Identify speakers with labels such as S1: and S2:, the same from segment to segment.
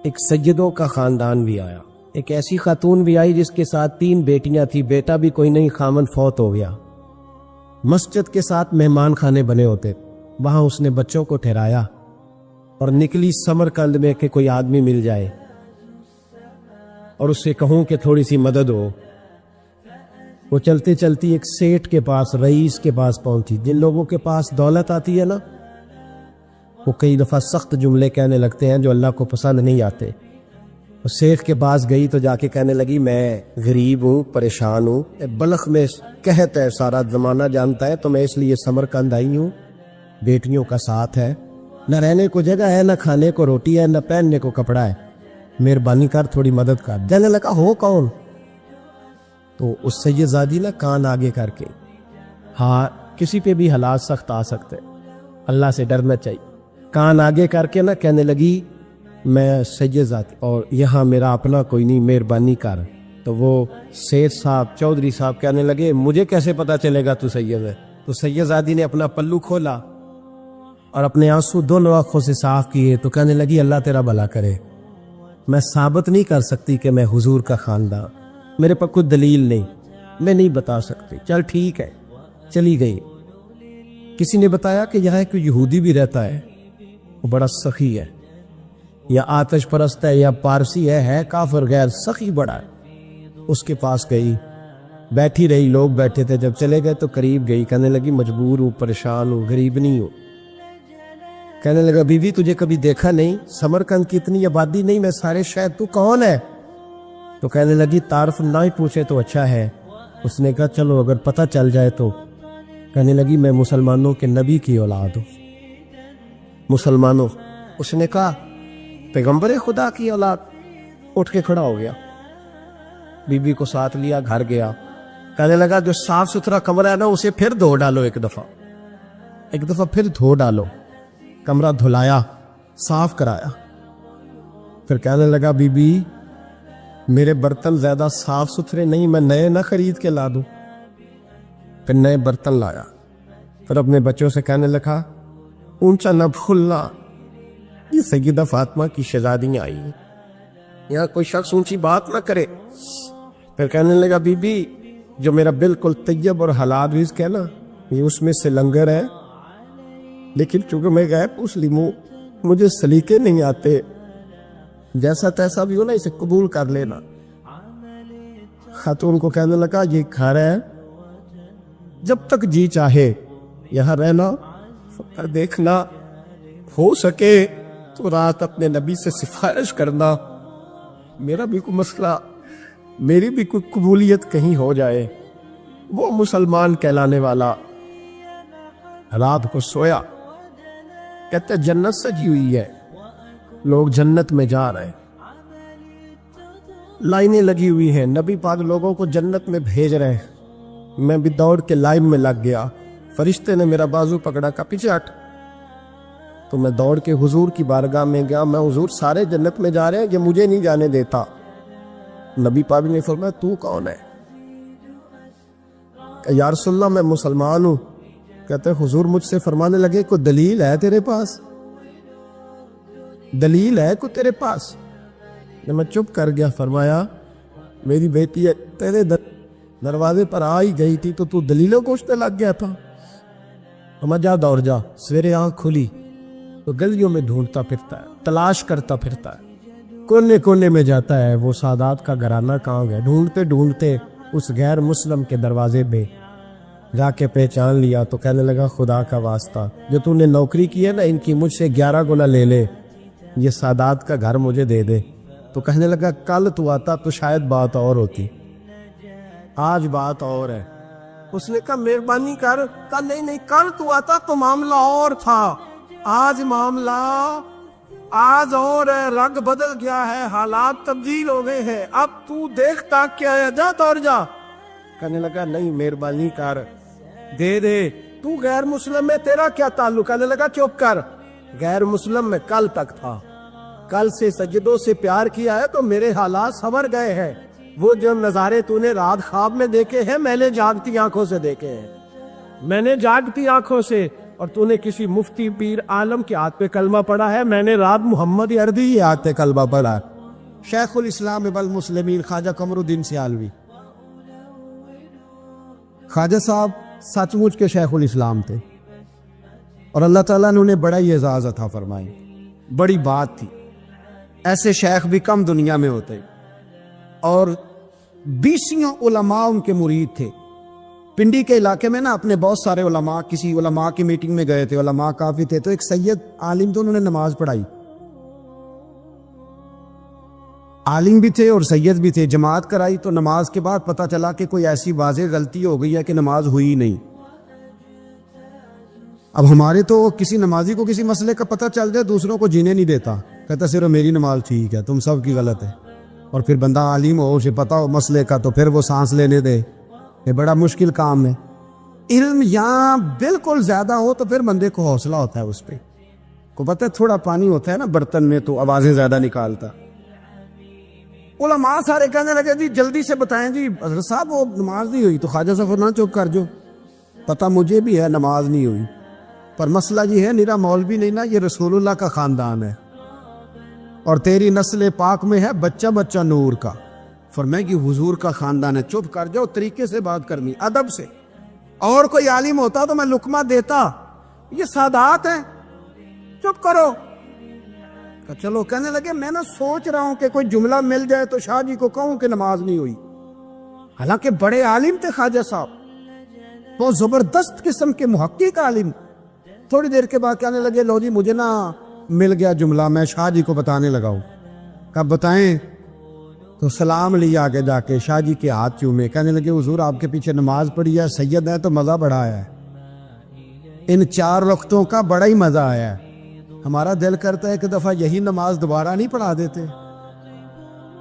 S1: ایک سیدوں کا خاندان بھی آیا، ایک ایسی خاتون بھی آئی جس کے ساتھ 3 بیٹیاں تھی، بیٹا بھی کوئی نہیں، خامن فوت ہو گیا۔ مسجد کے ساتھ مہمان خانے بنے ہوتے، وہاں اس نے بچوں کو ٹھہرایا اور نکلی سمرقند میں کہ کوئی آدمی مل جائے اور اس سے کہوں کہ تھوڑی سی مدد ہو۔ وہ چلتے چلتی ایک سیٹھ کے پاس، رئیس کے پاس پہنچی۔ جن لوگوں کے پاس دولت آتی ہے نا، وہ کئی دفعہ سخت جملے کہنے لگتے ہیں جو اللہ کو پسند نہیں آتے۔ وہ سیٹھ کے پاس گئی تو جا کے کہنے لگی میں غریب ہوں، پریشان ہوں، بلخ میں قحط ہے، سارا زمانہ جانتا ہے، تو میں اس لیے سمرقند آئی ہوں، بیٹیوں کا ساتھ ہے، نہ رہنے کو جگہ ہے، نہ کھانے کو روٹی ہے، نہ پہننے کو کپڑا ہے، مہربانی کر تھوڑی مدد کر۔ جانے لگا ہو کون؟ تو اس سید زادی نے کان آگے کر کے، ہاں کسی پہ بھی حالات سخت آ سکتے، اللہ سے ڈرنا چاہیے، کان آگے کر کے نہ کہنے لگی میں سید زادی اور یہاں میرا اپنا کوئی نہیں، مہربانی کر۔ تو وہ سید صاحب، چودھری صاحب کہنے لگے مجھے کیسے پتا چلے گا تو سید ہے؟ تو سید زادی نے اپنا پلو کھولا اور اپنے آنسو دونوں آنکھوں سے صاف کیے تو کہنے لگی اللہ تیرا بھلا کرے، میں ثابت نہیں کر سکتی کہ میں حضور کا خاندان، میرے پاس کوئی دلیل نہیں، میں نہیں بتا سکتی، چل ٹھیک ہے، چلی گئی۔ کسی نے بتایا کہ یہاں ایک یہودی بھی رہتا ہے، وہ بڑا سخی ہے، یا آتش پرست ہے، یا پارسی ہے کافر غیر، سخی بڑا ہے۔ اس کے پاس گئی، بیٹھی رہی، لوگ بیٹھے تھے، جب چلے گئے تو قریب گئی، کہنے لگی مجبور ہوں، پریشان ہوں، غریب نہیں ہوں۔ کہنے لگا بی بی تجھے کبھی دیکھا نہیں، سمرقند کی اتنی آبادی نہیں، میں سارے شہر، تو کون ہے؟ تو کہنے لگی تعارف نہ ہی پوچھے تو اچھا ہے۔ اس نے کہا چلو اگر پتہ چل جائے تو۔ کہنے لگی میں مسلمانوں کے نبی کی اولاد ہوں۔ مسلمانوں؟ اس نے کہا پیغمبر خدا کی اولاد۔ اٹھ کے کھڑا ہو گیا، بی بی کو ساتھ لیا، گھر گیا، کہنے لگا جو صاف ستھرا کمرہ ہے نا اسے پھر دھو ڈالو، ایک دفعہ پھر دھو ڈالو۔ کمرہ دھلایا، صاف کرایا، پھر کہنے لگا بی بی میرے برتن زیادہ صاف ستھرے نہیں، میں نئے نہ خرید کے لا دوں۔ پھر نئے برتن لایا، پھر اپنے بچوں سے کہنے لگا اونچا نہ بھولنا، یہ سیدہ فاطمہ کی شہزادیاں آئی ہیں، یہاں کوئی شخص اونچی بات نہ کرے۔ پھر کہنے لگا بی بی جو میرا بالکل طیب اور حلال رزق ہے نا، یہ اس میں سے لنگر ہے، لیکن چونکہ میں غیر مسلم ہوں، مجھے سلیقے نہیں آتے، جیسا تیسا بھی ہو نا اسے قبول کر لینا۔ خاتون کو کہنے لگا یہ گھر ہے، جب تک جی چاہے یہاں رہنا، دیکھنا، ہو سکے تو رات اپنے نبی سے سفارش کرنا، میرا بھی کوئی مسئلہ، میری بھی کوئی قبولیت کہیں ہو جائے۔ وہ مسلمان کہلانے والا رات کو سویا، کہتے جنت سجی ہوئی ہے، لوگ جنت میں جا رہے، لائنیں لگی ہوئی ہیں، نبی پاک لوگوں کو جنت میں بھیج رہے ہیں۔ میں بھی دوڑ کے لائن میں لگ گیا، فرشتے نے میرا بازو پکڑا، کا پیچھے ہٹ۔ تو میں دوڑ کے حضور کی بارگاہ میں گیا، میں حضور سارے جنت میں جا رہے ہیں، یہ مجھے نہیں جانے دیتا۔ نبی پاک نے فرمایا تو کون ہے؟ کہ یا رسول اللہ میں مسلمان ہوں۔ کہتے حضور مجھ سے فرمانے لگے کوئی دلیل ہے تیرے پاس؟ دلیل ہے کوئی تیرے پاس؟ میں چپ کر گیا، فرمایا میری بیٹی تیرے دروازے پر آ ہی گئی تھی تو دلیلوں کوشنے لگ گیا تھا۔ ہم جا دوڑ جا، سویرے آنکھ کھلی تو گلیوں میں ڈھونڈتا پھرتا ہے، تلاش کرتا پھرتا ہے، کونے کونے میں جاتا ہے وہ سادات کا گھرانہ کہاں گیا، ڈھونڈتے ڈھونڈتے اس غیر مسلم کے دروازے پہ جا کے پہچان لیا۔ تو کہنے لگا خدا کا واسطہ جو تو نے نوکری کی ہے نا ان کی مجھ سے 11 گنا لے لے، یہ سادات کا گھر مجھے دے دے۔ تو کہنے لگا کل تو آتا تو شاید بات اور ہوتی، آج بات اور ہے۔ اس نے کہا مہربانی کر، کہا نہیں کل تو آتا تو معاملہ اور تھا، آج معاملہ آج اور ہے، رنگ بدل گیا ہے، حالات تبدیل ہو گئے ہیں، اب تو دیکھتا کیا ہے، جا دوڑ جا۔ کہنے لگا نہیں مہربانی کر، دے دے، تو غیر مسلم ہے، تیرا کیا تعلق؟ کہنے لگا چپ کر، غیر مسلم میں کل تک تھا، کل سے سجدوں سے پیار کیا ہے تو میرے حالات سنور گئے ہیں، وہ جو نظارے تو نے رات خواب میں دیکھے ہیں میں نے جاگتی آنکھوں سے دیکھے ہیں، میں نے جاگتی آنکھوں سے اور تو نے کسی مفتی پیر عالم کے ہاتھ پہ کلمہ پڑھا ہے؟ میں نے رات محمد اردی کے ہاتھ پہ کلمہ پڑھا ہے، شیخ الاسلام ابن المسلمین خواجہ قمر الدین سیالوی۔ خواجہ صاحب سچ مچ کے شیخ الاسلام تھے، اور اللہ تعالیٰ نے انہیں بڑا ہی اعزاز عطا فرمائی، بڑی بات تھی، ایسے شیخ بھی کم دنیا میں ہوتے، اور 20 علماء ان کے مرید تھے۔ پنڈی کے علاقے میں نا اپنے بہت سارے علماء، کسی علماء کی میٹنگ میں گئے تھے، علماء کافی تھے، تو ایک سید عالم تو انہوں نے نماز پڑھائی، عالم بھی تھے اور سید بھی تھے، جماعت کرائی، تو نماز کے بعد پتہ چلا کہ کوئی ایسی واضح غلطی ہو گئی ہے کہ نماز ہوئی نہیں۔ اب ہمارے تو کسی نمازی کو کسی مسئلے کا پتہ چل جائے دوسروں کو جینے نہیں دیتا، کہتا صرف میری نماز ٹھیک ہے، تم سب کی غلط ہے، اور پھر بندہ عالم ہو، اسے پتہ ہو مسئلے کا، تو پھر وہ سانس لینے دے، یہ بڑا مشکل کام ہے۔ علم یہاں بالکل زیادہ ہو تو پھر بندے کو حوصلہ ہوتا ہے، اس پہ کو پتہ ہے تھوڑا پانی ہوتا ہے نا برتن میں تو آوازیں زیادہ نکالتا۔ علماء سارے کہنے لگے جی جلدی سے بتائیں جی حضرت صاحب وہ نماز نہیں ہوئی، تو خواجہ صاحب نہ چپ کر جو، پتہ مجھے بھی ہے نماز نہیں ہوئی، پر مسئلہ یہ ہے میرا مولوی نہیں نا، یہ رسول اللہ کا خاندان ہے، اور تیری نسل پاک میں ہے بچہ بچہ نور کا۔ فرمایا کہ حضور کا خاندان ہے، چپ کر جاؤ، طریقے سے بات کرنی، ادب سے، اور کوئی عالم ہوتا تو میں لقمہ دیتا، یہ سادات ہیں، چپ کرو۔ چلو کہنے لگے میں نہ سوچ رہا ہوں کہ کوئی جملہ مل جائے تو شاہ جی کو کہوں کہ نماز نہیں ہوئی، حالانکہ بڑے عالم تھے خواجہ صاحب، تو زبردست قسم کے محقق عالم۔ تھوڑی دیر کے بعد کہنے لگے لو جی مجھے نا مل گیا جملہ، میں شاہ جی کو بتانے لگا ہوں۔ کب بتائیں؟ تو سلام لیا آگے جا کے، شاہ جی کے ہاتھ چومے، کہنے لگے حضور آپ کے پیچھے نماز پڑھی ہے، سید ہے تو مزہ بڑا آیا ہے، ان 4 رکعتوں کا بڑا ہی مزہ آیا ہے، ہمارا دل کرتا ہے کہ دفعہ یہی نماز دوبارہ نہیں پڑھا دیتے،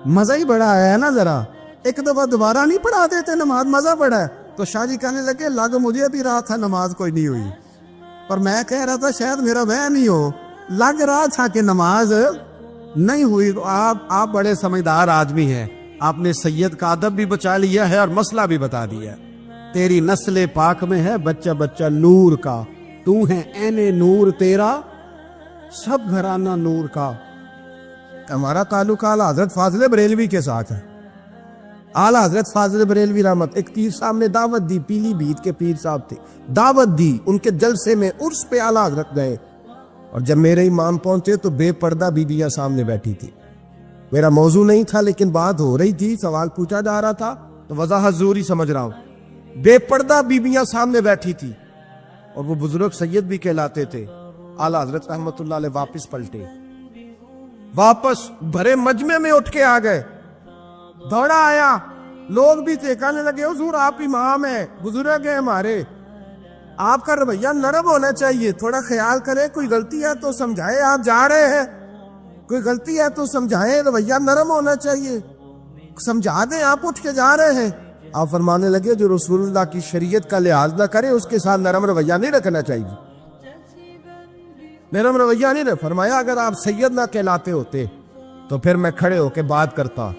S1: مزہ ہی بڑا آیا ہے نا، ذرا ایک دفعہ دوبارہ نہیں پڑھا دیتے نماز، مزہ بڑا ہے۔ تو شاہ جی کہنے لگے لگ مجھے بھی رہا تھا نماز کوئی نہیں ہوئی، پر میں کہہ رہا تھا شاید میرا وہم نہیں ہو، لگ رہا تھا کہ نماز نہیں ہوئی۔ تو آپ بڑے سمجھدار آدمی ہیں، آپ نے سید کا ادب بھی بچا لیا ہے اور مسئلہ بھی بتا دیا ہے۔ تیری نسل پاک میں ہے بچہ بچہ نور کا، تو ہے عین نور تیرا سب گھرانہ نور کا۔ ہمارا تعلق اعلیٰ حضرت فاضل بریلوی کے ساتھ ہے، اعلیٰ حضرت فاضل بریلوی رحمت، ایک پیر صاحب نے دعوت دی، پیلی بھیت کے پیر صاحب تھے، دعوت دی، ان کے جلسے میں عرس پہ اعلیٰ حضرت گئے، اور جب میرے امام پہنچے تو بے پردہ بیویاں سامنے بیٹھی تھی، میرا موضوع نہیں تھا لیکن بات ہو رہی تھی، سوال پوچھا جا رہا تھا تو وضاحت ضروری سمجھ رہا ہوں، بے پردہ بیویاں سامنے بیٹھی تھی، اور وہ بزرگ سید بھی کہلاتے تھے۔ اعلیٰ حضرت رحمت اللہ علیہ واپس پلٹے، واپس بھرے مجمع میں اٹھ کے آ گئے، دوڑا آیا، لوگ بھی تھے، کہنے لگے حضور آپ امام ہیں، بزرگ ہیں ہمارے، آپ کا رویہ نرم ہونا چاہیے، تھوڑا خیال کریں، کوئی غلطی ہے تو سمجھائے، آپ جا رہے ہیں، کوئی غلطی ہے تو سمجھائیں، رویہ نرم ہونا چاہیے، سمجھا دیں، آپ اٹھ کے جا رہے ہیں۔ آپ فرمانے لگے جو رسول اللہ کی شریعت کا لحاظ نہ کرے اس کے ساتھ نرم رویہ نہیں رکھنا چاہیے، نرم رویہ نہیں رکھ۔ فرمایا اگر آپ سید نہ کہلاتے ہوتے تو پھر میں کھڑے ہو کے بات کرتا،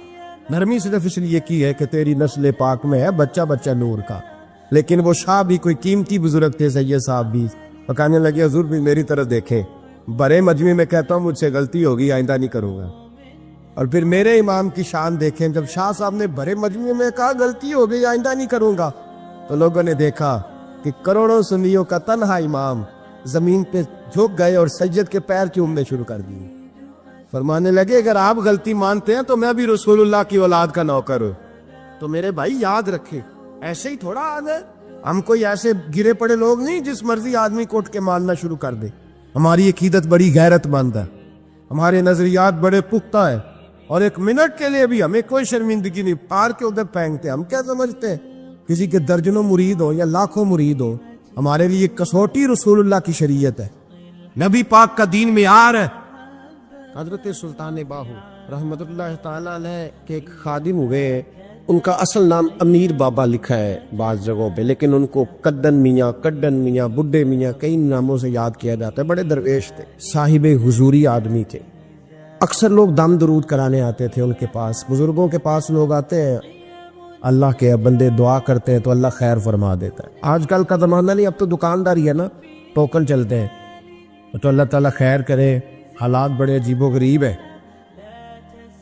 S1: نرمی صرف اس لیے کی ہے کہ تیری نسل پاک میں ہے بچہ بچہ نور کا۔ لیکن وہ شاہ بھی کوئی قیمتی بزرگ تھے، سید صاحب بھی، اور کہنے لگے حضور بھی میری طرف دیکھیں، بڑے مجمع میں کہتا ہوں مجھ سے غلطی ہوگی، آئندہ نہیں کروں گا، اور پھر میرے امام کی شان دیکھیں، جب شاہ صاحب نے بڑے مجمع میں کہا غلطی ہو گئی آئندہ نہیں کروں گا، تو لوگوں نے دیکھا کہ کروڑوں سنیوں کا تنہا امام زمین پہ جھک گئے اور سید کے پیر چومنے شروع کر دیے۔ فرمانے لگے اگر آپ غلطی مانتے ہیں تو میں بھی رسول اللہ کی اولاد کا نوکر ہوں، تو میرے بھائی یاد رکھے ایسے ہی تھوڑا آ گئے، ہم کوئی ایسے گرے پڑے لوگ نہیں جس مرضی آدمی کو اٹھ کے ماننا شروع کر دے۔ ہماری عقیدت بڑی غیرت مند ہے، ہمارے نظریات بڑے پختہ ہیں، اور ایک منٹ کے لیے بھی ہمیں کوئی شرمندگی نہیں، پار کے ادھر پھینکتے۔ ہم کیا سمجھتے ہیں کسی کے درجنوں مرید ہو یا لاکھوں مرید ہو، ہمارے لیے کسوٹی رسول اللہ کی شریعت ہے، نبی پاک کا دین معیار ہے۔ حضرت سلطان باہو رحمت اللہ تعالیٰ علیہ کے ایک خادم ہوئے، ان کا اصل نام امیر بابا لکھا ہے بعض جگہوں پہ، لیکن ان کو کڈن میاں، کڈن میاں، بڈھے میاں کئی ناموں سے یاد کیا جاتا ہے، بڑے درویش تھے، صاحب حضوری آدمی تھے، اکثر لوگ دم درود کرانے آتے تھے ان کے پاس، بزرگوں کے پاس لوگ آتے ہیں، اللہ کے بندے دعا کرتے ہیں تو اللہ خیر فرما دیتا ہے۔ آج کل کا زمانہ نہیں، اب تو دکانداری ہے نا، ٹوکن چلتے ہیں، تو اللہ تعالیٰ خیر کرے، حالات بڑے عجیب و غریب ہے۔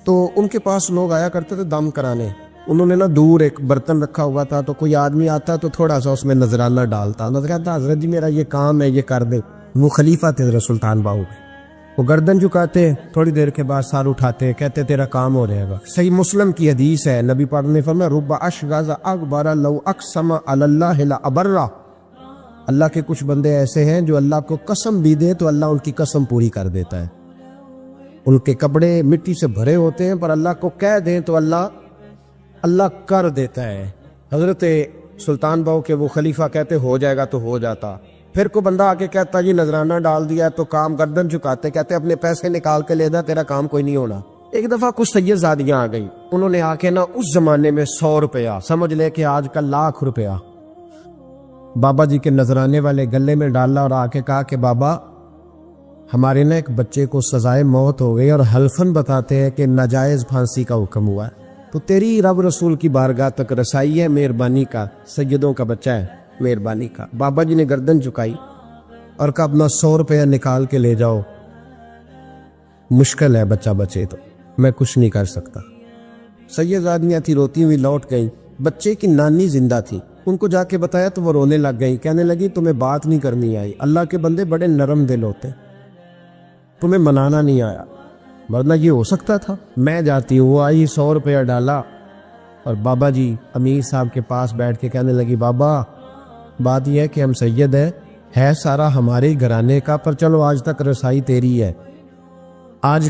S1: تو ان کے پاس لوگ آیا کرتے تھے دم کرانے، انہوں نے نا دور ایک برتن رکھا ہوا تھا، تو کوئی آدمی آتا تو تھوڑا سا اس میں نذرانہ ڈالتا، نذرانہ حضرت جی میرا یہ کام ہے، یہ کر دے۔ وہ خلیفہ تھے حضرت سلطان باہو کے، وہ گردن جھکاتے، تھوڑی دیر کے بعد سار اٹھاتے، کہتے تیرا کام ہو جائے گا۔ صحیح مسلم کی حدیث ہے، نبی پاک نے فرمایا رب اشغاز اکبر لو اقسم علی اللہ لابرہ، اللہ کے کچھ بندے ایسے ہیں جو اللہ کو قسم بھی دے تو اللہ ان کی قسم پوری کر دیتا ہے، ان کے کپڑے مٹی سے بھرے ہوتے ہیں پر اللہ کو کہہ دیں تو اللہ کر دیتا ہے۔ حضرت سلطان باہو کے وہ خلیفہ کہتے ہو جائے گا تو ہو جاتا، پھر کوئی بندہ آگے کہتا جی نذرانہ ڈال دیا تو کام، گردن چکاتے کہتے اپنے پیسے نکال کے لے دا، تیرا کام کوئی نہیں ہونا۔ ایک دفعہ کچھ سید زادیاں آ گئی، انہوں نے آ کے نا اس زمانے میں 100 روپیہ سمجھ لے کہ آج کل لاکھ روپیہ بابا جی کے نذرانے والے گلے میں ڈالا اور آ کے کہا کہ بابا ہمارے نا ایک بچے کو سزائے موت ہو گئی اور حلفاً بتاتے ہیں کہ ناجائز پھانسی کا حکم ہوا ہے، تو تیری رب رسول کی بارگاہ تک رسائی ہے، مہربانی کا، سیدوں کا بچہ ہے، مہربانی کا۔ بابا جی نے گردن چکائی اور کہا اپنا 100 روپیہ نکال کے لے جاؤ، مشکل ہے بچہ بچے تو میں کچھ نہیں کر سکتا۔ سید آدمیاں تھی روتی ہوئی لوٹ گئی، بچے کی نانی زندہ تھی، ان کو جا کے بتایا تو وہ رونے لگ گئی، کہنے لگی تمہیں بات نہیں کرنی آئی، اللہ کے بندے بڑے نرم دل ہوتے، تمہیں منانا نہیں آیا، ورنہ یہ ہو سکتا تھا۔ میں جاتی ہوں، وہ آئی 100 روپیہ ڈالا اور بابا جی امیر صاحب کے پاس بیٹھ کے کہنے لگی بابا بات یہ ہے کہ ہم سید ہے سارا ہمارے گھرانے کا، پر چلو آج تک رسائی تیری ہے، آج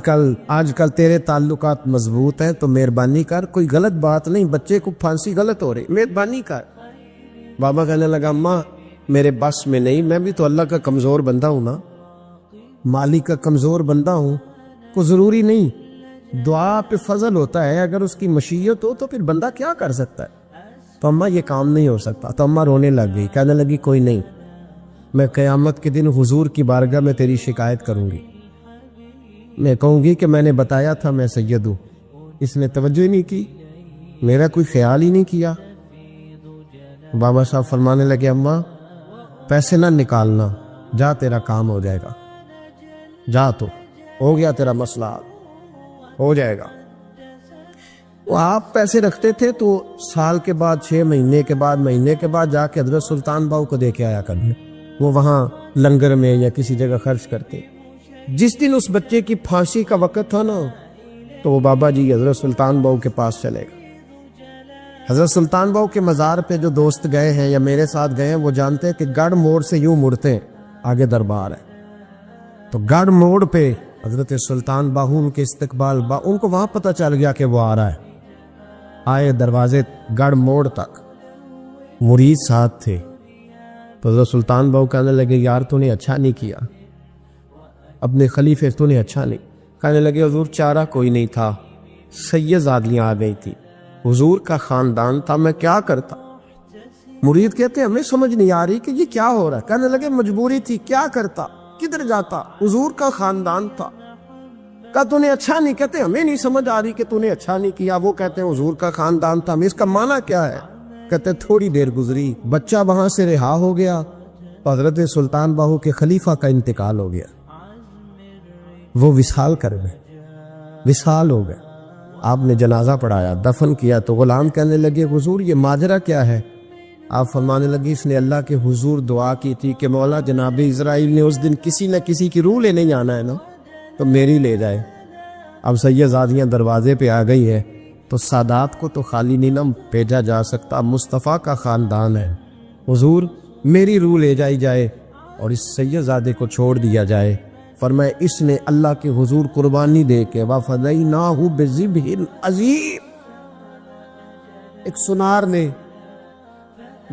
S1: کل تیرے تعلقات مضبوط ہیں تو مہربانی کر، کوئی غلط بات نہیں، بچے کو پھانسی غلط ہو رہی، مہربانی کر۔ بابا کہنے لگا اماں میرے بس میں نہیں، میں بھی تو اللہ کا کمزور بندہ ہوں نا، مالک کا کمزور بندہ ہوں، کو ضروری نہیں، دعا پہ فضل ہوتا ہے، اگر اس کی مشیت ہو تو پھر بندہ کیا کر سکتا ہے۔ تو اماں یہ کام نہیں ہو سکتا، تو اماں رونے لگ گئی، کہنے لگی کوئی نہیں، میں قیامت کے دن حضور کی بارگاہ میں تیری شکایت کروں گی، میں کہوں گی کہ میں نے بتایا تھا میں سید ہوں، اس نے توجہ ہی نہیں کی، میرا کوئی خیال ہی نہیں کیا۔ بابا صاحب فرمانے لگے اماں پیسے نہ نکالنا، جا تیرا کام ہو جائے گا، جا تو ہو گیا تیرا مسئلہ ہو جائے گا۔ وہ آپ پیسے رکھتے تھے تو سال کے بعد 6 مہینے کے بعد مہینے کے بعد جا کے حضرت سلطان باہو کو دے کے آیا کرنے، وہ وہاں لنگر میں یا کسی جگہ خرچ کرتے۔ جس دن اس بچے کی پھانسی کا وقت تھا نا تو وہ بابا جی حضرت سلطان باہو کے پاس چلے گئے۔ حضرت سلطان باہو کے مزار پہ جو دوست گئے ہیں یا میرے ساتھ گئے ہیں وہ جانتے ہیں کہ گڑھ موڑ سے یوں مڑتے ہیں، آگے دربار ہے، تو گڑھ موڑ پہ حضرت سلطان باہو ان کے استقبال ان کو وہاں پتہ چل گیا کہ وہ آ رہا ہے، آئے دروازے گڑھ موڑ تک، مرید ساتھ تھے، تو حضرت سلطان باہو کہنے لگے یار تو نے اچھا نہیں کیا، اپنے خلیفے تو نے اچھا نہیں۔ کہنے لگے حضور چارہ کوئی نہیں تھا، سید زادیاں آ گئی تھی، حضور کا خاندان تھا، میں کیا کرتا۔ مرید کہتے ہمیں سمجھ نہیں آ رہی کہ یہ کیا ہو رہا ہے، کہنے لگے مجبوری تھی، کیا کرتا، کدھر جاتا، حضور کا خاندان تھا۔ کہا تو نے اچھا نہیں، کہتے ہمیں نہیں سمجھ آ رہی کہ تو نے اچھا نہیں کیا، وہ کہتے ہیں حضور کا خاندان تھا، ہمیں اس کا معنی کیا ہے، کہتے تھوڑی دیر گزری، بچہ وہاں سے رہا ہو گیا، تو حضرت سلطان باہو کے خلیفہ کا انتقال ہو گیا، وہ وصال کر گئے، وصال ہو گئے، آپ نے جنازہ پڑھایا، دفن کیا، تو غلام کہنے لگے حضور یہ ماجرا کیا ہے؟ آپ فرمانے لگی اس نے اللہ کے حضور دعا کی تھی کہ مولا جناب اسرائیل نے اس دن کسی نہ کسی کی روح لینے جانا ہے نا، تو میری لے جائے۔ اب سید زادیاں دروازے پہ آ گئی ہے تو سادات کو تو خالی نہیں نہ بھیجا جا سکتا، مصطفیٰ کا خاندان ہے، حضور میری روح لے جائی جائے اور اس سید زادے کو چھوڑ دیا جائے۔ فرمایا اس نے اللہ کے حضور قربانی دے کے وَفَدَيْنَاهُ بِذِبْحٍ عَظِيمٍ، ایک سنار نے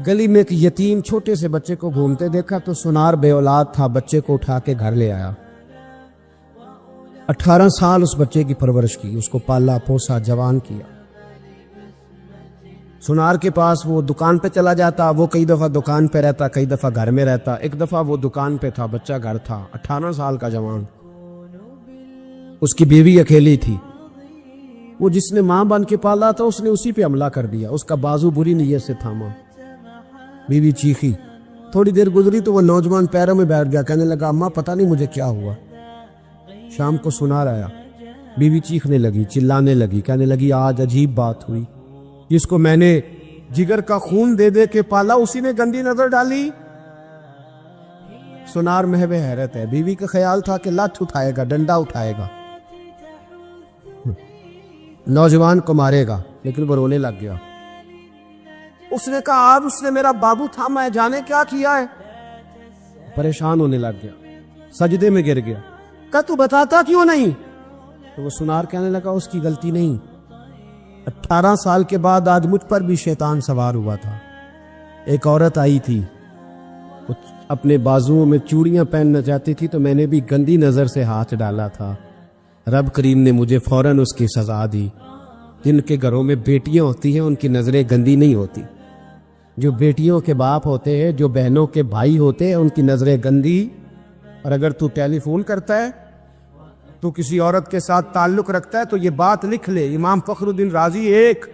S1: گلی میں ایک یتیم چھوٹے سے بچے کو گھومتے دیکھا تو سنار بے اولاد تھا، بچے کو اٹھا کے گھر لے آیا، 18 سال اس بچے کی پرورش کی، اس کو پالا پوسا جوان کیا۔ سنار کے پاس وہ دکان پہ چلا جاتا، وہ کئی دفعہ دکان پہ رہتا، کئی دفعہ گھر میں رہتا، ایک دفعہ وہ دکان پہ تھا، بچہ گھر تھا، 18 سال کا جوان، اس کی بیوی اکیلی تھی، وہ جس نے ماں بن کے پالا تھا اس نے اسی پہ حملہ کر دیا، اس کا بازو بری نیت سے تھاما، بیوی چیخی تھوڑی دیر گزری تو وہ نوجوان پیروں میں بیٹھ گیا، کہنے لگا اماں پتہ نہیں مجھے کیا ہوا۔ شام کو سنار آیا، بیوی چیخنے لگی، چلانے لگی، کہنے لگی آج عجیب بات ہوئی، جس کو میں نے جگر کا خون دے دے کے پالا اسی نے گندی نظر ڈالی۔ سنار محو حیرت ہے، بیوی کا خیال تھا کہ لٹھ اٹھائے گا، ڈنڈا اٹھائے گا، نوجوان کو مارے گا، لیکن وہ رونے لگ گیا۔ اس نے کہا آج اس نے میرا بابو تھا، میں جانے کیا کیا ہے۔ پریشان ہونے لگ گیا، سجدے میں گر گیا، کہا تو بتاتا کیوں نہیں؟ تو وہ سنار کہنے لگا اس کی غلطی نہیں، 18 سال کے بعد آج مجھ پر بھی شیطان سوار ہوا تھا۔ ایک عورت آئی تھی، کچھ اپنے بازوؤں میں چوڑیاں پہننا چاہتی تھی، تو میں نے بھی گندی نظر سے ہاتھ ڈالا تھا، رب کریم نے مجھے فوراً اس کی سزا دی۔ جن کے گھروں میں بیٹیاں ہوتی ہیں ان کی نظریں گندی نہیں ہوتی، جو بیٹیوں کے باپ ہوتے ہیں، جو بہنوں کے بھائی ہوتے ہیں، ان کی نظریں گندی۔ اور اگر تو ٹیلی فون کرتا ہے، تو کسی عورت کے ساتھ تعلق رکھتا ہے، تو یہ بات لکھ لے، امام فخر الدین رازی 1،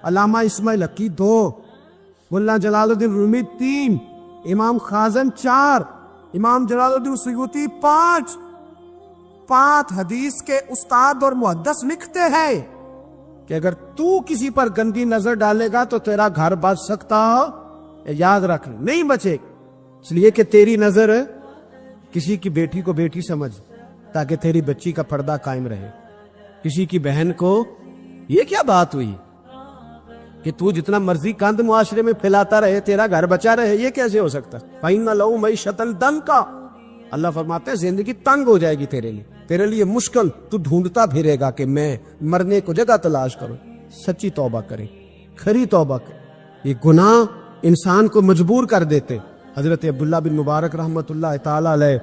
S1: علامہ اسماعیل حقی 2، ملا جلال الدین رومی 3، امام خازن 4، امام جلال الدین سیوطی 5 حدیث کے استاد اور محدث لکھتے ہیں کہ اگر تو کسی پر گندی نظر ڈالے گا تو تیرا گھر بچ سکتا، یاد رکھ نہیں بچے، اس لیے کہ تیری نظر کسی کی بیٹی کو بیٹی سمجھ، تاکہ تیری بچی کا پردہ قائم رہے۔ کسی کی بہن کو، یہ کیا بات ہوئی کہ تو جتنا مرضی گند معاشرے میں پھیلاتا رہے تیرا گھر بچا رہے، یہ کیسے ہو سکتا؟ فَإِنَّ لَهُ مَعِيشَةً ضَنْكَ، اللہ فرماتے ہیں زندگی تنگ ہو جائے گی تیرے لیے مشکل، تو ڈھونڈتا پھرے گا کہ میں مرنے کو جگہ تلاش کروں۔ سچی توبہ کریں، کھری توبہ کریں۔ یہ گناہ انسان کو مجبور کر دیتے۔ حضرت عبداللہ بن مبارک رحمۃ اللہ تعالی علیہ،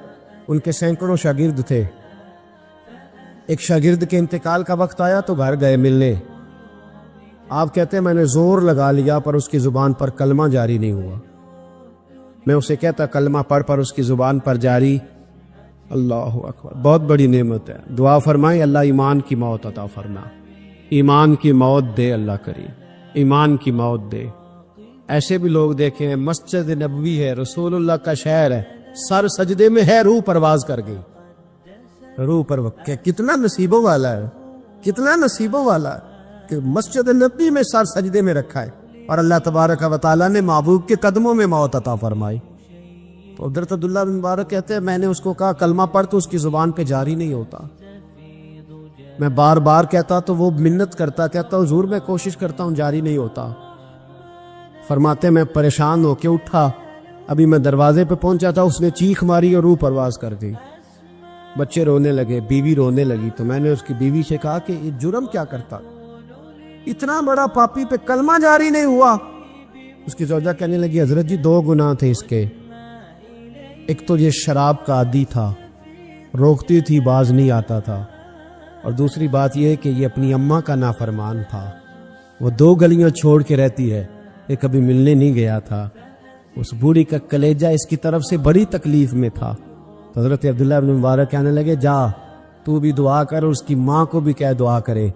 S1: ان کے سینکڑوں شاگرد تھے، ایک شاگرد کے انتقال کا وقت آیا تو گھر گئے ملنے۔ آپ کہتے ہیں میں نے زور لگا لیا پر اس کی زبان پر کلمہ جاری نہیں ہوا۔ میں اسے کہتا کلمہ پڑھ پر اس کی زبان پر جاری۔ اللہ اکبر، بہت بڑی نعمت ہے۔ دعا فرمائیں اللہ ایمان کی موت عطا فرما، ایمان کی موت دے اللہ کریم، ایمان کی موت دے۔ ایسے بھی لوگ دیکھیں ہیں، مسجد نبوی ہے، رسول اللہ کا شہر ہے، سر سجدے میں ہے، روح پرواز کر گئی، روح پر کتنا نصیبوں والا ہے، کتنا نصیبوں والا ہے کہ مسجد نبوی میں سر سجدے میں رکھا ہے، اور اللہ تبارک و تعالیٰ نے محبوب کے قدموں میں موت عطا فرمائی۔ تو حضرت عبداللہ بن مبارک کہتے ہیں میں نے اس کو کہا کلمہ پڑھ، تو اس کی زبان پہ جاری نہیں ہوتا۔ میں بار بار کہتا تو وہ منت کرتا، کہتا حضور میں کوشش کرتا ہوں جاری نہیں ہوتا۔ فرماتے میں پریشان ہو کے اٹھا، ابھی میں دروازے پہ پہنچا تھا، اس نے چیخ ماری اور روح پرواز کر گئی۔ بچے رونے لگے، بیوی رونے لگی، تو میں نے اس کی بیوی سے کہا کہ یہ جرم کیا کرتا، اتنا بڑا پاپی پہ کلمہ جاری نہیں ہوا۔ اس کی زوجہ کہنے لگی حضرت جی 2 گناہ تھے اس کے، ایک تو یہ شراب کا عادی تھا، روکتی تھی باز نہیں آتا تھا، اور دوسری بات یہ کہ یہ اپنی اماں کا نافرمان تھا، وہ 2 گلیاں چھوڑ کے رہتی ہے، یہ کبھی ملنے نہیں گیا تھا، اس بوڑھی کا کلیجہ اس کی طرف سے بڑی تکلیف میں تھا۔ تو حضرت عبداللہ بن مبارک کہنے لگے جا تو بھی دعا کر، اور اس کی ماں کو بھی کہہ دعا کرے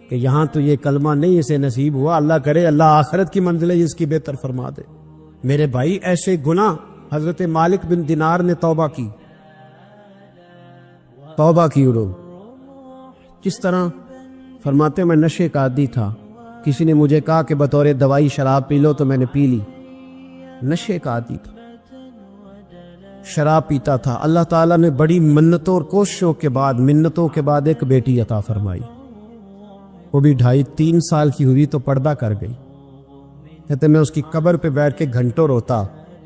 S1: کہ یہاں تو یہ کلمہ نہیں اسے نصیب ہوا، اللہ کرے اللہ آخرت کی منزلیں اس کی بہتر فرما دے۔ میرے بھائی ایسے گناہ، حضرت مالک بن دینار نے توبہ کی انہوں کس طرح؟ فرماتے میں نشے کا عادی تھا، کسی نے مجھے کہا کہ بطور دوائی شراب پی لو تو میں نے پی لی، نشے کا عادی تھا، شراب پیتا تھا۔ اللہ تعالیٰ نے بڑی منتوں اور کوششوں کے بعد، منتوں کے بعد ایک بیٹی عطا فرمائی، وہ بھی 2.5-3 سال کی ہوئی تو پردہ کر گئی۔ کہتے میں اس کی قبر پہ بیٹھ کے گھنٹوں روتا،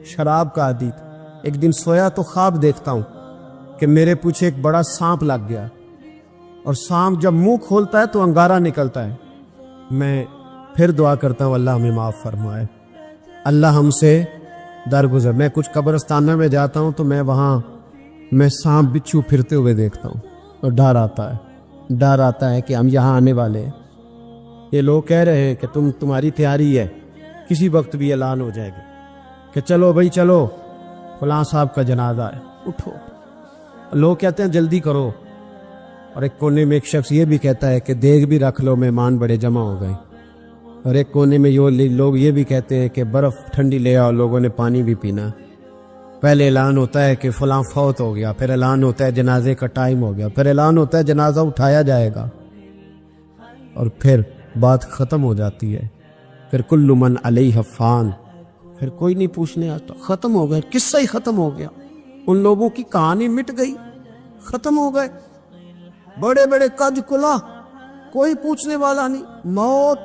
S1: شراب کا عادی تھا۔ ایک دن سویا تو خواب دیکھتا ہوں کہ میرے پیچھے ایک بڑا سانپ لگ گیا، اور سانپ جب منہ کھولتا ہے تو انگارہ نکلتا ہے۔ میں پھر دعا کرتا ہوں اللہ ہمیں معاف فرمائے، اللہ ہم سے درگزر۔ میں کچھ قبرستانوں میں جاتا ہوں تو میں وہاں سانپ بچھو پھرتے ہوئے دیکھتا ہوں، اور ڈر آتا ہے کہ ہم یہاں آنے والے ہیں۔ یہ لوگ کہہ رہے ہیں کہ تمہاری تیاری ہے، کسی وقت بھی اعلان ہو جائے گی کہ چلو بھائی چلو فلاں صاحب کا جنازہ ہے، اٹھو۔ لوگ کہتے ہیں جلدی کرو، اور ایک کونے میں ایک شخص یہ بھی کہتا ہے کہ دیگ بھی رکھ لو، مہمان بڑے جمع ہو گئے، اور ایک کونے میں لوگ یہ بھی کہتے ہیں کہ برف ٹھنڈی لے آؤ، لوگوں نے پانی بھی پینا۔ پہلے اعلان ہوتا ہے کہ فلاں فوت ہو گیا، پھر اعلان ہوتا ہے جنازے کا ٹائم ہو گیا، پھر اعلان ہوتا ہے جنازہ اٹھایا جائے گا، اور پھر بات ختم ہو جاتی ہے. پھر کل من علیہ فان، پھر کوئی نہیں پوچھنے آتا. ختم ہو گئے، قصہ ہی ختم ہو گیا. ان لوگوں کی کہانی مٹ گئی، ختم ہو گئے. بڑے بڑے کج کلا، کوئی پوچھنے والا نہیں. موت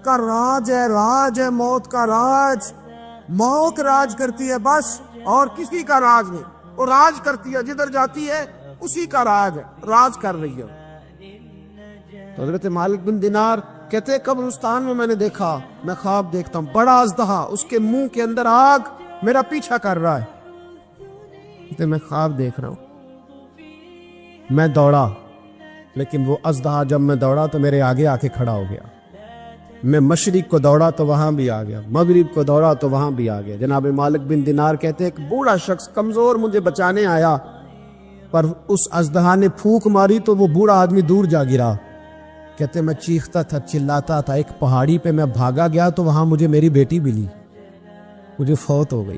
S1: کا راج ہے، راج ہے موت کا راج. موت راج کرتی ہے بس، اور کسی کا راج نہیں. وہ راج کرتی ہے، جدھر جاتی ہے اسی کا راج ہے، راج کر رہی ہے. تو حضرت مالک بن دینار کہتے ہیں قبرستان میں میں نے دیکھا، میں خواب دیکھتا ہوں، بڑا اژدہا، اس کے منہ کے اندر آگ میرا پیچھا کر رہا ہے. کہتے میں خواب دیکھ رہا ہوں. میں دوڑا، لیکن وہ اژدہا جب میں دوڑا تو میرے آگے آ کے کھڑا ہو گیا. میں مشرق کو دوڑا تو وہاں بھی آ گیا، مغرب کو دوڑا تو وہاں بھی آ گیا. جناب مالک بن دینار کہتے ہیں ایک بوڑھا شخص کمزور مجھے بچانے آیا، پر اس اژدہا نے پھونک ماری تو وہ بوڑھا آدمی دور جا گرا. کہتے میں چیختا تھا، چلاتا تھا. ایک پہاڑی پہ میں بھاگا گیا تو وہاں مجھے میری بیٹی ملی، مجھے فوت ہو گئی.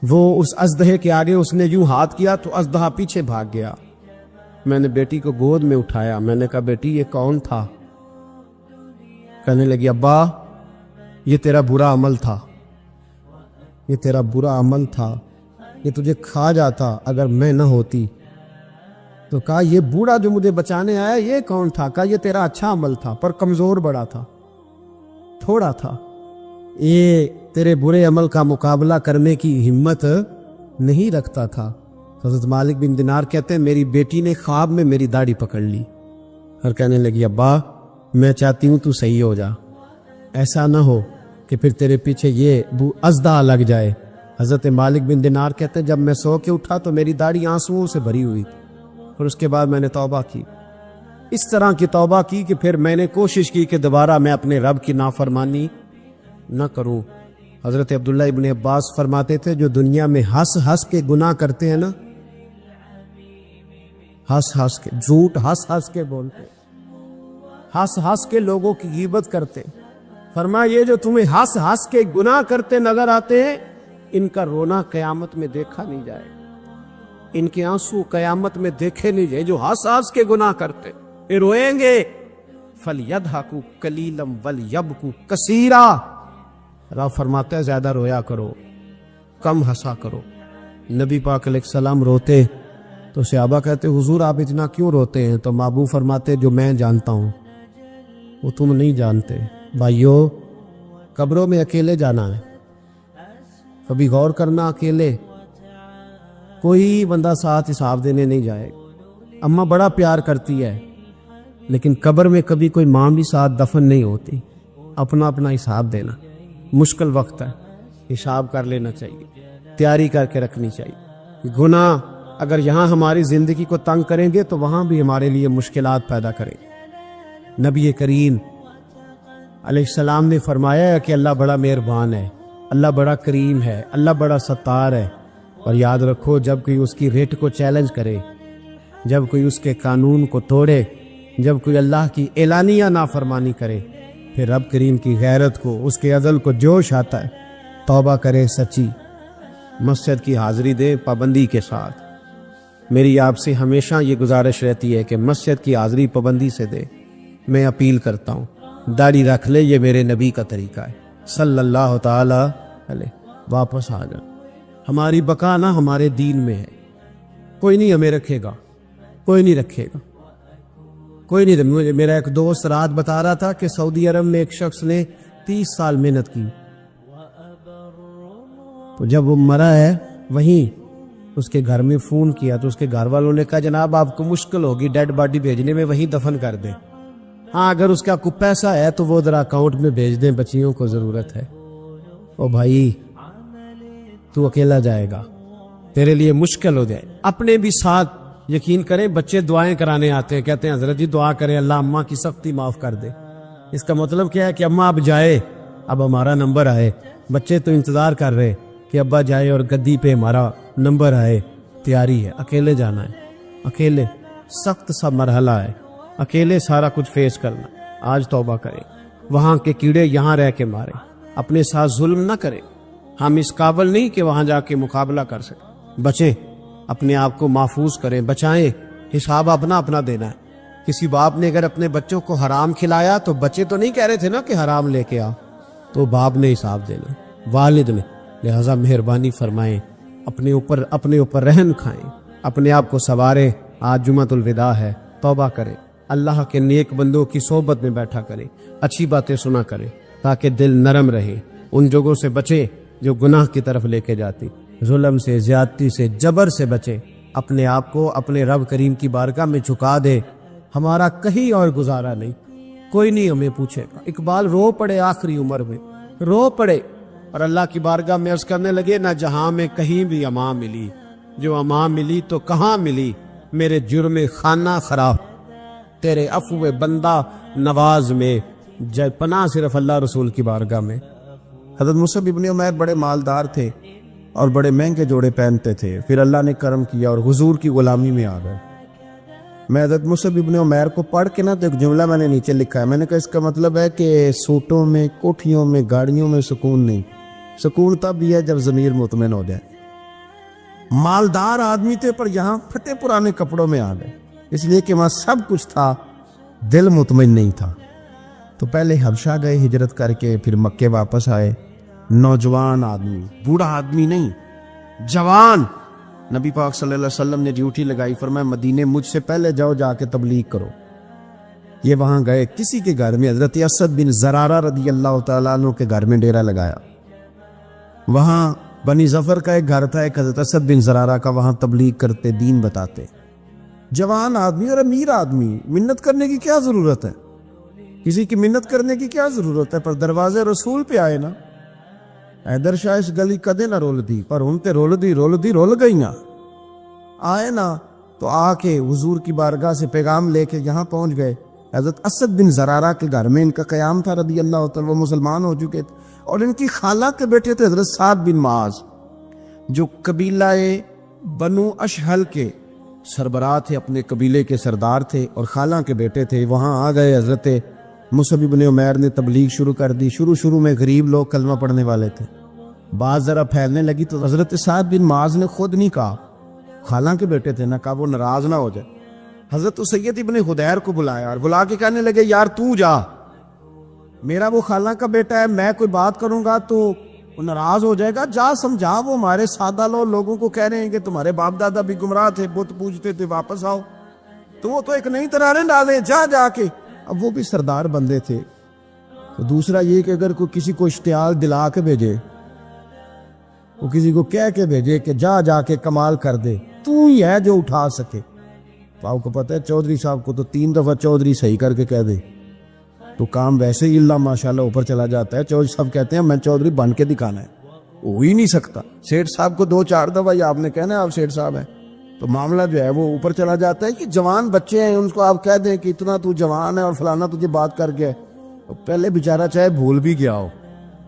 S1: وہ اس اژدہے کے آگے اس نے یوں ہاتھ کیا تو اژدہا پیچھے بھاگ گیا. میں نے بیٹی کو گود میں اٹھایا، میں نے کہا بیٹی یہ کون تھا؟ کہنے لگی ابا یہ تیرا برا عمل تھا، یہ تیرا برا عمل تھا، یہ تجھے کھا جاتا اگر میں نہ ہوتی. تو کہا یہ بوڑھا جو مجھے بچانے آیا یہ کون تھا؟ کہا یہ تیرا اچھا عمل تھا، پر کمزور بڑا تھا، تھوڑا تھا، یہ تیرے برے عمل کا مقابلہ کرنے کی ہمت نہیں رکھتا تھا. حضرت مالک بن دینار کہتے ہیں میری بیٹی نے خواب میں میری داڑھی پکڑ لی اور کہنے لگی ابا میں چاہتی ہوں تو صحیح ہو جا، ایسا نہ ہو کہ پھر تیرے پیچھے یہ اژدہا لگ جائے. حضرت مالک بن دینار کہتے ہیں جب میں سو کے اٹھا تو میری داڑھی آنسوؤں سے بھری ہوئی تھی، اور اس کے بعد میں نے توبہ کی. اس طرح کی توبہ کی کہ پھر میں نے کوشش کی کہ دوبارہ میں اپنے رب کی نافرمانی نہ کروں. حضرت عبداللہ ابن عباس فرماتے تھے جو دنیا میں ہنس ہنس کے گناہ کرتے ہیں نا، ہنس ہنس کے جھوٹ ہنس ہنس کے بولتے، ہنس ہنس کے لوگوں کی غیبت کرتے، فرمایا یہ جو تمہیں ہنس ہنس کے گناہ کرتے نظر آتے ہیں ان کا رونا قیامت میں دیکھا نہیں جائے، ان کے آنسو قیامت میں دیکھے نہیں جائے. جو ہنس ہنس کے گناہ کرتے یہ روئیں گے. فَلْيَضْحَكُوا قَلِيلًا وَلْيَبْكُوا كَثِيرًا. رب فرماتا ہے زیادہ رویا کرو، کم ہنسا کرو. نبی پاک علیہ السلام روتے تو صحابہ کہتے حضور آپ اتنا کیوں روتے ہیں؟ تو محبوب فرماتے جو میں جانتا ہوں وہ تم نہیں جانتے. بھائیو قبروں میں اکیلے جانا ہے، کبھی غور کرنا، اکیلے کوئی بندہ ساتھ حساب دینے نہیں جائے. اماں بڑا پیار کرتی ہے لیکن قبر میں کبھی کوئی ماں بھی ساتھ دفن نہیں ہوتی. اپنا اپنا حساب دینا مشکل وقت ہے، حساب کر لینا چاہیے، تیاری کر کے رکھنی چاہیے. گناہ اگر یہاں ہماری زندگی کو تنگ کریں گے تو وہاں بھی ہمارے لیے مشکلات پیدا کریں. نبی کریم علیہ السلام نے فرمایا ہے کہ اللہ بڑا مہربان ہے، اللہ بڑا کریم ہے، اللہ بڑا ستار ہے. اور یاد رکھو جب کوئی اس کی ریٹ کو چیلنج کرے، جب کوئی اس کے قانون کو توڑے، جب کوئی اللہ کی اعلانیہ نافرمانی کرے، پھر رب کریم کی غیرت کو، اس کے عدل کو جوش آتا ہے. توبہ کرے سچی، مسجد کی حاضری دے پابندی کے ساتھ. میری آپ سے ہمیشہ یہ گزارش رہتی ہے کہ مسجد کی حاضری پابندی سے دے. میں اپیل کرتا ہوں داڑھی رکھ لے، یہ میرے نبی کا طریقہ ہے صلی اللہ تعالی علیہ. واپس آ جا، ہماری بقا نہ ہمارے دین میں ہے. کوئی نہیں ہمیں رکھے گا، کوئی نہیں رکھے گا، کوئی نہیں. میرا ایک دوست رات بتا رہا تھا کہ سعودی عرب میں ایک شخص نے 30 سال محنت کی، تو جب وہ مرا ہے وہیں اس کے گھر میں فون کیا تو اس کے گھر والوں نے کہا جناب آپ کو مشکل ہوگی ڈیڈ باڈی بھیجنے میں، وہیں دفن کر دیں. ہاں اگر اس کا کوئی پیسہ ہے تو وہ ذرا اکاؤنٹ میں بھیج دیں، بچیوں کو ضرورت ہے. او بھائی تو اکیلا جائے گا، تیرے لیے مشکل ہو جائے. اپنے بھی ساتھ یقین کریں، بچے دعائیں کرانے آتے ہیں، کہتے ہیں حضرت جی دعا کریں اللہ اماں کی سختی معاف کر دے. اس کا مطلب کیا ہے کہ اماں اب جائے، اب ہمارا نمبر آئے. بچے تو انتظار کر رہے کہ ابا جائے اور گدی پہ ہمارا نمبر آئے. تیاری ہے، اکیلے جانا ہے، اکیلے سخت سا مرحلہ ہے، اکیلے سارا کچھ فیس کرنا. آج توبہ کریں، وہاں کے کیڑے یہاں رہ کے مارے، اپنے ساتھ ظلم نہ کریں. ہم اس قابل نہیں کہ وہاں جا کے مقابلہ کر سکیں. بچیں، اپنے آپ کو محفوظ کریں، بچائیں. حساب اپنا اپنا دینا ہے. کسی باپ نے اگر اپنے بچوں کو حرام کھلایا تو بچے تو نہیں کہہ رہے تھے نا کہ حرام لے کے آ، تو باپ نے حساب دینا، والد نے. لہذا مہربانی فرمائیں، اپنے اوپر رحم کھائیں، اپنے آپ کو سنواریں. آج جمعۃ الوداع ہے، توبہ کریں، اللہ کے نیک بندوں کی صحبت میں بیٹھا کریں، اچھی باتیں سنا کریں تاکہ دل نرم رہے. ان جگہوں سے بچیں جو گناہ کی طرف لے کے جاتی، ظلم سے، زیادتی سے، جبر سے بچیں. اپنے آپ کو اپنے رب کریم کی بارگاہ میں جھکا دے. ہمارا کہیں اور گزارا نہیں، کوئی نہیں ہمیں پوچھے گا. اقبال رو پڑے آخری عمر میں، رو پڑے اور اللہ کی بارگاہ میں عرض کرنے لگے، نہ جہاں میں کہیں بھی امان ملی، جو امان ملی تو کہاں ملی، میرے جرم خانہ خراب، تیرے عفو بندہ نواز میں، پناہ صرف اللہ رسول کی بارگاہ میں. حضرت مصعب ابن عمیر بڑے مالدار تھے اور بڑے مہنگے جوڑے پہنتے تھے. پھر اللہ نے کرم کیا اور حضور کی غلامی میں آ گئے. میں حضرت مصعب ابن عمیر کو پڑھ کے نا تو ایک جملہ میں نے نیچے لکھا ہے. میں نے کہا اس کا مطلب ہے کہ سوٹوں میں، کوٹھیوں میں، گاڑیوں میں سکون نہیں. سکون تب بھی ہے جب ضمیر مطمئن ہو جائے. مالدار آدمی تھے پر یہاں پھٹے پرانے کپڑوں میں آ گئے، اس لیے کہ وہاں سب کچھ تھا، دل مطمئن نہیں تھا. تو پہلے حبشہ گئے ہجرت کر کے، پھر مکے واپس آئے. نوجوان آدمی، بوڑھا آدمی نہیں، جوان. نبی پاک صلی اللہ علیہ وسلم نے ڈیوٹی لگائی، فرمایا مدینے مجھ سے پہلے جاؤ، جا کے تبلیغ کرو. یہ وہاں گئے کسی کے گھر میں، حضرت اسد بن زرارہ رضی اللہ تعالیٰ عنہ کے گھر میں ڈیرا لگایا. وہاں بنی ظفر کا ایک گھر تھا، ایک حضرت اسد بن زرارہ کا، وہاں تبلیغ کرتے، دین بتاتے. جوان آدمی اور امیر آدمی، منت کرنے کی کیا ضرورت ہے؟ کسی کی منت کرنے کی کیا ضرورت ہے؟ پر دروازے رسول پہ آئے نا. حیدر شاہ اس گلی کدے نہ رول دی، پر ان تے رول گئی نا. آئے نا تو آ کے حضور کی بارگاہ سے پیغام لے کے یہاں پہنچ گئے. حضرت اسد بن زرارہ کے گھر میں ان کا قیام تھا رضی اللہ تعالیٰ، وہ مسلمان ہو چکے تھے. اور ان کی خالہ کے بیٹے تھے حضرت سعد بن معاذ، جو قبیلہ بنو اشہل کے سربراہ تھے، اپنے قبیلے کے سردار تھے اور خالہ کے بیٹے تھے. وہاں آ گئے. حضرت مصعب بن عمیر نے تبلیغ شروع کر دی. شروع میں غریب لوگ کلمہ پڑھنے والے تھے، بات ذرا پھیلنے لگی تو حضرت سعد بن معاذ نے خود نہیں کہا، خالہ کے بیٹے تھے، نہ کہا وہ ناراض نہ ہو جائے. حضرت سید ابن حدیر کو بلایا اور بلا کے کہنے لگے، یار تو جا، میرا وہ خالہ کا بیٹا ہے، میں کوئی بات کروں گا تو وہ ناراض ہو جائے گا، جا سمجھا. وہ ہمارے سادہ لوگوں کو کہہ رہے ہیں کہ تمہارے باپ دادا بھی گمراہ تھے، بت پوجتے تھے، واپس آؤ. تو وہ تو ایک نئی ترانیں ڈالے، جا کے. اب وہ بھی سردار بندے تھے. دوسرا یہ کہ اگر کوئی کسی کو اشتعال دلا کے بھیجے، وہ کسی کو کہہ کے بھیجے کہ جا کے کمال کر دے، تو ہی ہے جو اٹھا سکے. تو آپ کو پتہ ہے چودھری صاحب کو تو 3 دفعہ چودھری صحیح کر کے کہہ دے تو کام ویسے ہی اللہ ماشاءاللہ اوپر چلا جاتا ہے. چودھری صاحب کہتے ہیں میں چودھری بن کے دکھانا ہے، ہو ہی نہیں سکتا. سیٹھ صاحب کو 2-4 دفعہ آپ نے کہنا ہے آپ سیٹھ صاحب ہیں تو معاملہ جو ہے وہ اوپر چلا جاتا ہے. کہ جوان بچے ہیں ان کو آپ کہہ دیں کہ اتنا تو جوان ہے اور فلانا تجھے بات کر گیا، پہلے بیچارہ چاہے بھول بھی گیا ہو،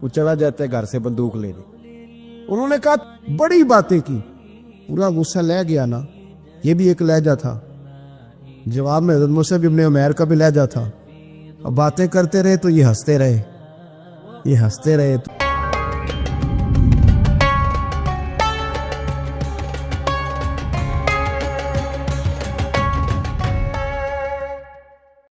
S1: وہ چلا جاتا ہے گھر سے بندوق لے لی. انہوں نے کہا بڑی باتیں کی، پورا غصہ لے گیا نا. یہ بھی ایک لہجہ تھا. جواب میں حضرت مصعب ابن عمیر کا بھی لہجہ تھا. اب باتیں کرتے رہے تو یہ ہنستے رہے.